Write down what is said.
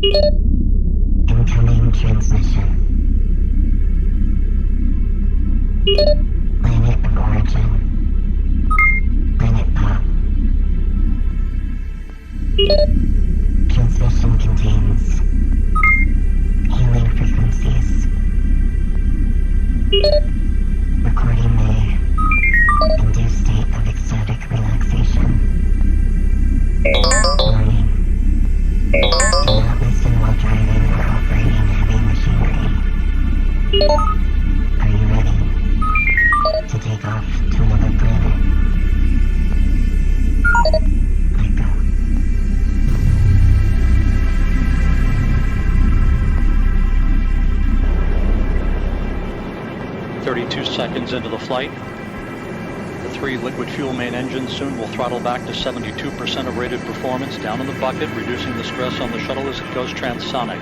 Incoming transmission. Planet of origin. Planet Pop. Transmission contains hailing frequencies. Recording may induce state of ecstatic relaxation. Warning. Do not listen while driving or operating heavy machinery. Are you ready to take off to another planet? Let go. 32 seconds into the flight. The 3 liquid fuel main engines soon will throttle back to 72% of rated performance down in the bucket, reducing the stress on the shuttle as it goes transonic.